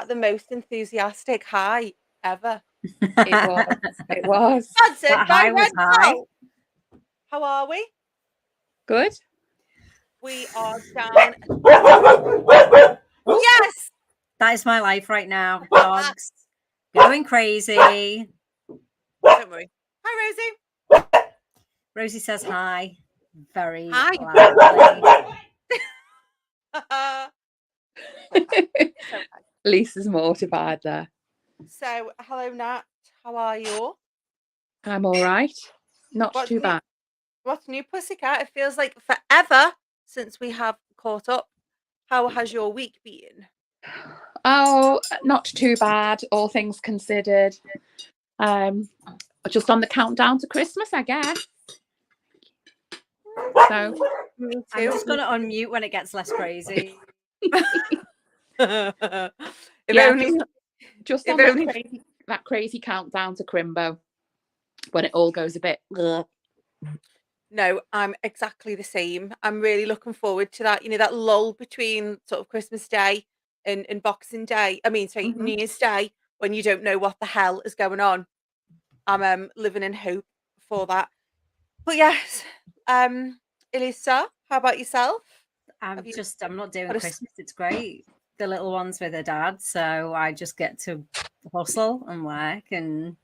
that the most enthusiastic hi ever? It was. It was. That's it. That high was high. How are we? Good. We are down. Yes! That is my life right now. Dogs going crazy. Don't worry. Hi, Rosie. Rosie says hi. Very Hi. loudly. Lisa's mortified there. So, hello, Nat. How are you? I'm all right. Not too bad. What's new, Pussycat? It feels like forever since we have caught up. How has your week been? Oh, not too bad, all things considered. Just on the countdown to Christmas, I guess. So me too. I'm just going to unmute when it gets less crazy. Just on that crazy countdown to Crimbo, when it all goes a bit. No, I'm exactly the same. I'm really looking forward to that. You know, that lull between sort of Christmas Day and Boxing Day. I mean, sorry, New Year's Day, when you don't know what the hell is going on. I'm living in hope for that. But yes, Elisa, how about yourself? I'm not doing Christmas. It's great. The little one's with her dad, so I just get to hustle and work and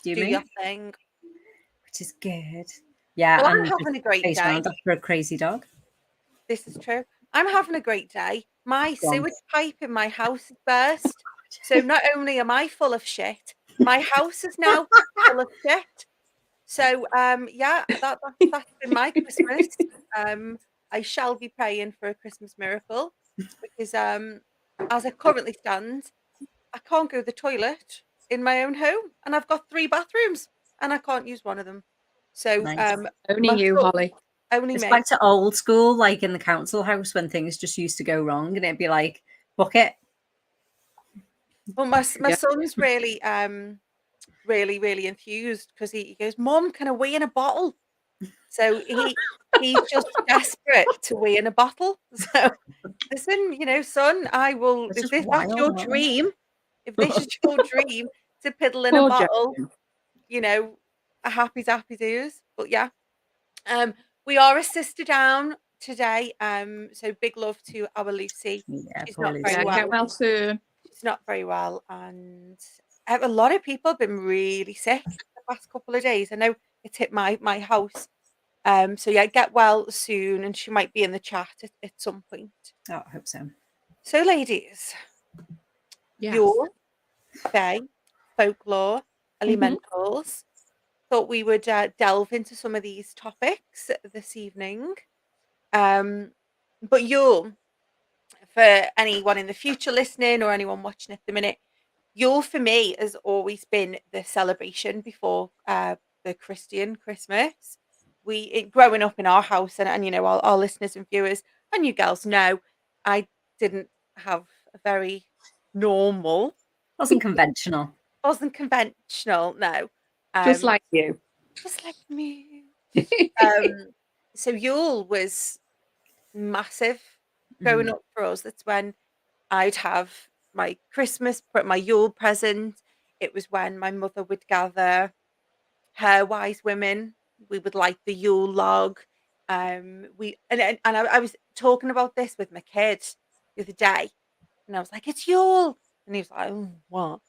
do your thing, which is good. Yeah, well, I'm having a great day after a crazy dog. This is true. I'm having a great day. My sewage pipe in my house burst, so not only am I full of shit, my house is now full of shit. So yeah, that's been my Christmas. I shall be praying for a Christmas miracle because as it currently stands, I can't go to the toilet in my own home, and I've got 3 bathrooms, and I can't use one of them. So only you, Holly. Only it's me. back to old school, like in the council house when things just used to go wrong, and it'd be like bucket. Well, my son's really really enthused because he goes, "Mom, can I wee in a bottle?" So he's just desperate to wee in a bottle. So listen, you know, son, I will. If that's your dream, if this is your dream to piddle in a bottle, you know, a happy days. But yeah, we are a sister down today. So big love to our Lucy. Yeah, she's not very well. Get well soon. She's not very well, and a lot of people have been really sick the past couple of days. I know it's hit my house. So yeah, get well soon, and she might be in the chat at some point. Oh, I hope so. So, ladies, Yule, Fae, folklore, elementals. Thought we would delve into some of these topics this evening. But Yule, for anyone in the future listening or anyone watching at the minute, Yule for me has always been the celebration before the Christian Christmas. Growing up in our house, and you know, our listeners and viewers and you girls know, I didn't have a very normal. Wasn't conventional. No. Just like you. Just like me. So Yule was massive growing up for us. That's when I'd have my Yule present. It was when my mother would gather her wise women. We would light the Yule log. I was talking about this with my kid the other day, and I was like, "It's Yule," and he was like, "Oh, what?"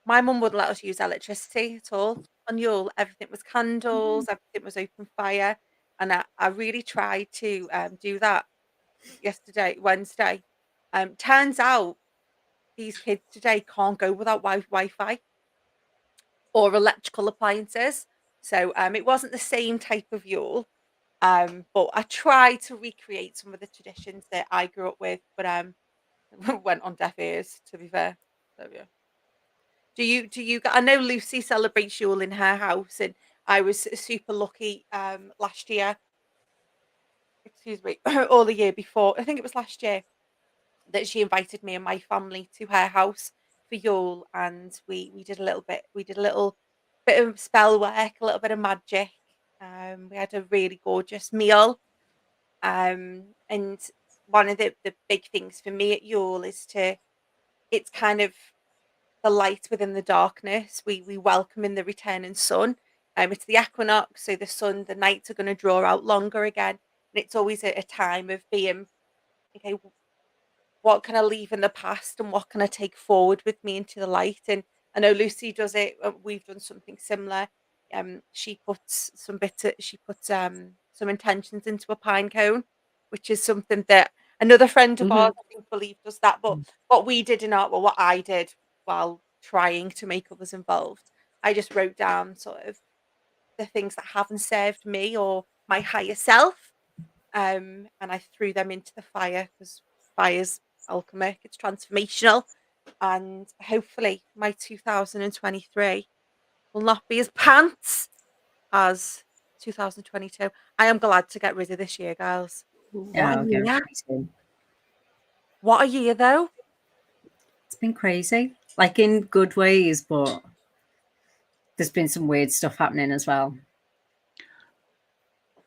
My mum wouldn't let us use electricity at all on Yule. Everything was candles. Everything was open fire, and I really tried to do that Wednesday. Turns out these kids today can't go without Wi-Fi or electrical appliances. So it wasn't the same type of Yule. But I tried to recreate some of the traditions that I grew up with, but went on deaf ears, to be fair. So yeah. Do you I know Lucy celebrates Yule in her house, and I was super lucky last year. Excuse me, or the year before. I think it was last year that she invited me and my family to her house for Yule, and we did a little bit of spell work, a little bit of magic. We had a really gorgeous meal. And one of the big things for me at Yule is to it's kind of the light within the darkness. We welcome in the returning sun. It's the equinox, so the nights are going to draw out longer again. And it's always a time of being, okay, what can I leave in the past and what can I take forward with me into the light? And I know Lucy does it. We've done something similar. She puts some intentions into a pine cone, which is something that another friend of ours, I think, believe does that. But what we did what I did while trying to make others involved, I just wrote down sort of the things that haven't served me or my higher self, and I threw them into the fire because fire's alchemic, it's transformational, and hopefully my 2023 will not be as pants as 2022. I am glad to get rid of this year, girls. What a year! What a year, though. It's been crazy, like in good ways, but there's been some weird stuff happening as well.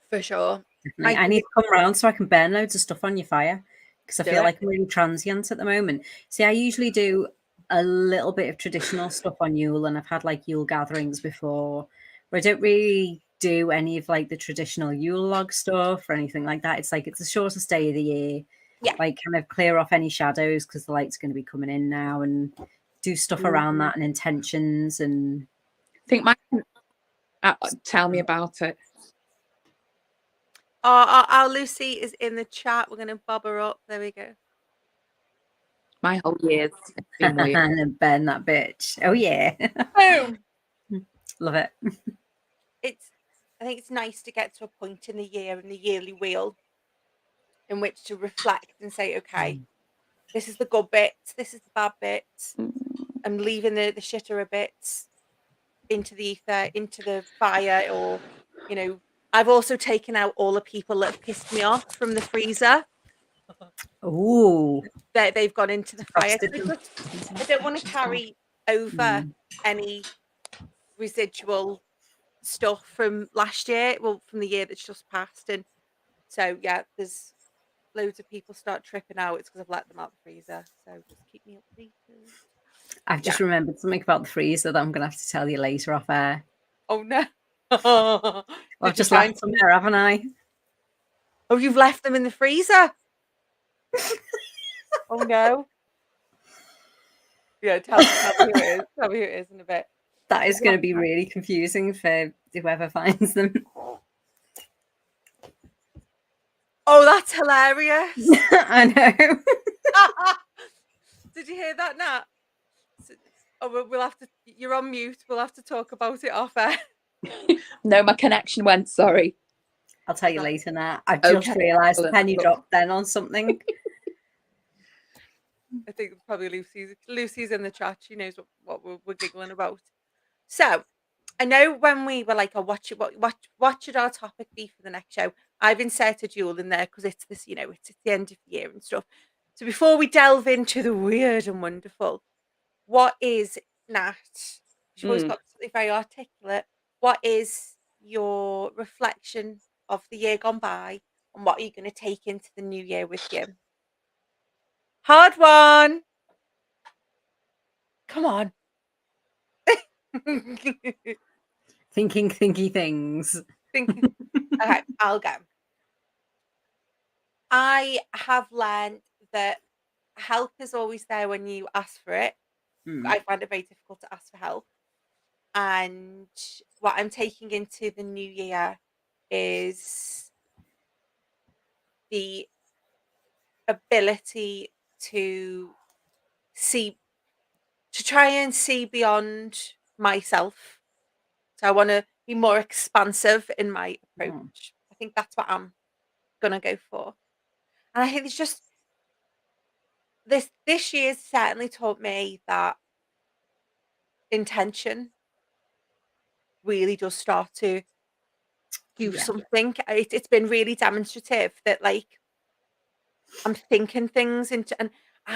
For sure. I need to come around so I can burn loads of stuff on your fire, because I feel like I'm really transient at the moment. See, I usually do a little bit of traditional stuff on Yule, and I've had like Yule gatherings before, but I don't really do any of like the traditional Yule log stuff or anything like that. It's like it's the shortest day of the year. Yeah. Like kind of clear off any shadows because the light's going to be coming in now, and do stuff around that and intentions. And I think tell me about it. Our Lucy is in the chat. We're going to bob her up. There we go. My whole year's been weird. And burn that bitch. Oh yeah. Boom. Love it. I think it's nice to get to a point in the year, in the yearly wheel, in which to reflect and say, okay, this is the good bits, this is the bad bits. I'm leaving the shitter bits into the ether, into the fire, or, you know, I've also taken out all the people that have pissed me off from the freezer. Ooh. They've gone into the fire. I don't want to carry over any residual stuff from last year, well, from the year that's just passed. And so, yeah, there's loads of people start tripping out. It's because I've let them out the freezer. So just keep me updated. I've just remembered something about the freezer that I'm going to have to tell you later off air. Oh, no. Well, I've just left them there, haven't I? Oh, you've left them in the freezer? Oh, no. Yeah, tell me who it is. Tell me who it is in a bit. That is going to be really confusing for whoever finds them. Oh, that's hilarious. I know. Did you hear that, Nat? Oh, we'll have to, you're on mute. We'll have to talk about it off air. No, my connection went, sorry. I'll tell you later, Nat. I've just realised the penny dropped then on something. I think probably Lucy's in the chat. She knows what we're giggling about. So I know when we were like, oh, what should our topic be for the next show? I've inserted Yule in there because it's this, it's at the end of the year and stuff. So before we delve into the weird and wonderful, what is, Nat? You've always got something very articulate. What is your reflection of the year gone by, and what are you going to take into the new year with you? Hard one. Come on. Thinking thinky things. Okay, I'll go. I have learned that help is always there when you ask for it. I find it very difficult to ask for help. And what I'm taking into the new year is the ability to try and see beyond myself. So I want to be more expansive in my approach. I think that's what I'm gonna go for. And I think it's just this year's certainly taught me that intention really does start to do something. It's been really demonstrative that, like, I'm thinking things into, and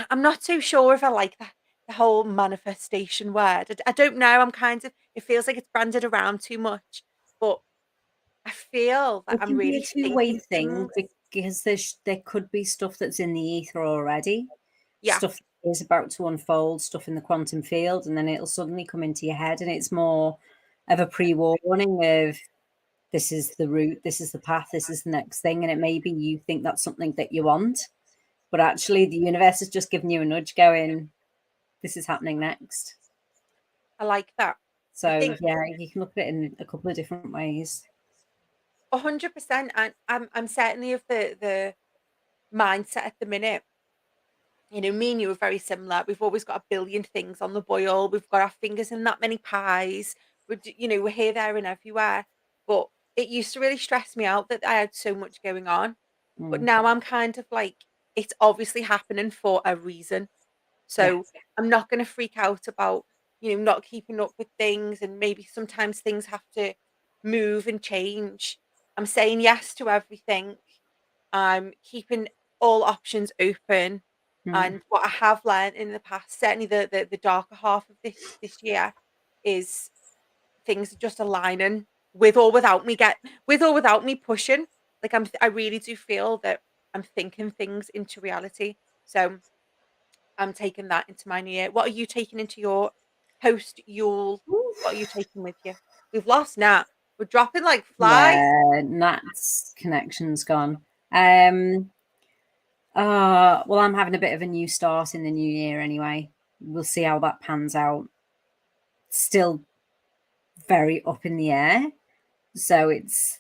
I'm not so sure if I like that the whole manifestation word. I don't know. I'm kind of, it feels like it's branded around too much, but I feel that I'm really two-way thinking thing, because there could be stuff that's in the ether already. Yeah. Stuff is about to unfold stuff in the quantum field, and then it'll suddenly come into your head, and it's more of a pre-warning of this is the route, this is the path, this is the next thing, and it may be you think that's something that you want, but actually the universe is just giving you a nudge going, this is happening next. I like that. So I think yeah, you can look at it in a couple of different ways. 100%, and I'm certainly of the mindset at the minute. You know, me and you are very similar. We've always got a billion things on the boil. We've got our fingers in that many pies. We're here, there, and everywhere. But it used to really stress me out that I had so much going on. But now I'm kind of like, it's obviously happening for a reason. So I'm not going to freak out about, not keeping up with things. And maybe sometimes things have to move and change. I'm saying yes to everything. I'm keeping all options open. And what I have learned in the past, certainly the darker half of this year, is things are just aligning with or without me pushing. Like I really do feel that I'm thinking things into reality. So I'm taking that into my new year. What are you taking into your post Yule? What are you taking with you? We've lost Nat. We're dropping like flies. Yeah, Nat's connection's gone. Well, I'm having a bit of a new start in the new year anyway. We'll see how that pans out. Still very up in the air. So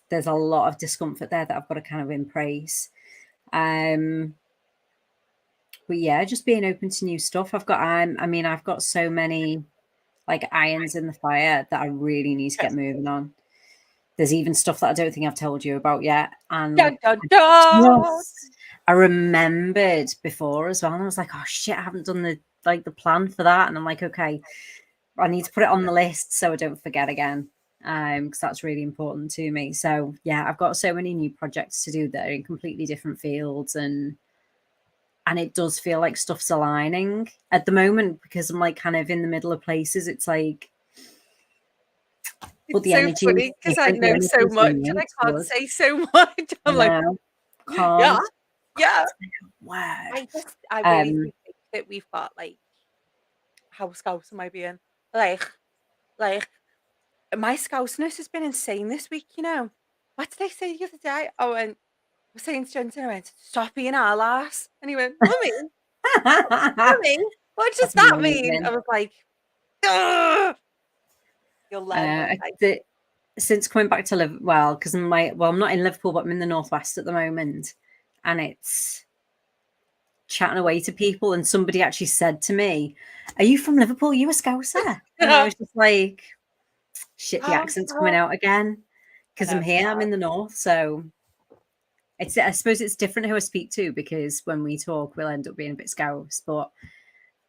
there's a lot of discomfort there that I've got to kind of embrace. But yeah, just being open to new stuff. I've got so many like irons in the fire that I really need to get moving on. There's even stuff that I don't think I've told you about yet. And Dun, dun, dun. I remembered before as well. And I was like, oh shit, I haven't done the plan for that. And I'm like, okay, I need to put it on the list so I don't forget again. Because that's really important to me. So yeah, I've got so many new projects to do that are in completely different fields, and it does feel like stuff's aligning at the moment because I'm like kind of in the middle of places. It's like, but It's the so energy funny because I know so much and I can't say so much. I'm like, can't. Yeah. Word. I really do think that we've got like, how scouse am I being? Like my scouseness has been insane this week, What did I say the other day? I was saying to Jensen, I went, stop being our ass. And he went, Mummy, what does that mean? I was like, ugh! You'll learn. Since coming back to Liverpool, well, because I'm not in Liverpool, but I'm in the Northwest at the moment, and it's chatting away to people, and somebody actually said to me, "Are you from Liverpool? Are you a Scouser?" And I was just like, "Shit, the accent's coming out again." Because I'm here, I'm in the North, so I suppose it's different who I speak to, because when we talk, we'll end up being a bit Scouse. But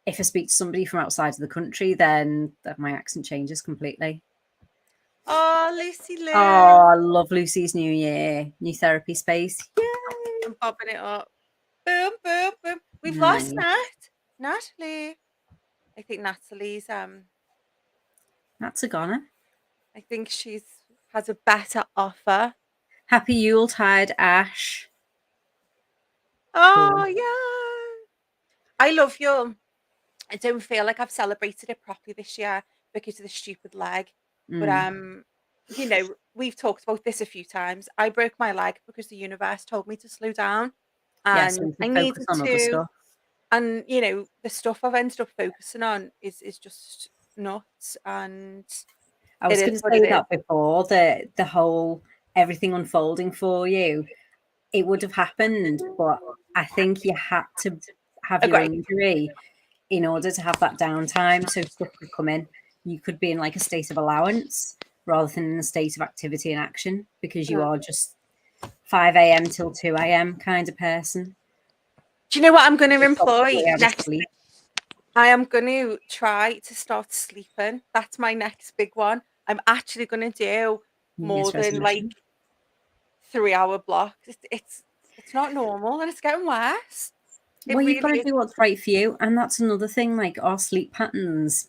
if I speak to somebody from outside of the country, then my accent changes completely. Oh, Lucy Lou. Oh, I love Lucy's new therapy space. Yay! I'm popping it up. Boom, boom, boom. We've lost Natalie. I think Natalie's That's a goner. I think has a better offer. Happy Yuletide, Ash. Oh, cool. Yeah. I love Yule. I don't feel like I've celebrated it properly this year because of the stupid leg. But we've talked about this a few times. I broke my leg because the universe told me to slow down, and so I needed to. Other stuff. And the stuff I've ended up focusing on is just nuts. And I was going to say that before, the whole everything unfolding for you, it would have happened, but I think you had to have your injury in order to have that downtime, so stuff could come in. You could be in like a state of allowance rather than in a state of activity and action, because you are just 5 a.m. till 2 a.m. kind of person. Do you know what I'm going to employ next? I am going to try to start sleeping. That's my next big one. I'm actually going to do more than like 3-hour blocks. It's not normal, and it's getting worse. Well, you've got to do what's right for you, and that's another thing. Like, our sleep patterns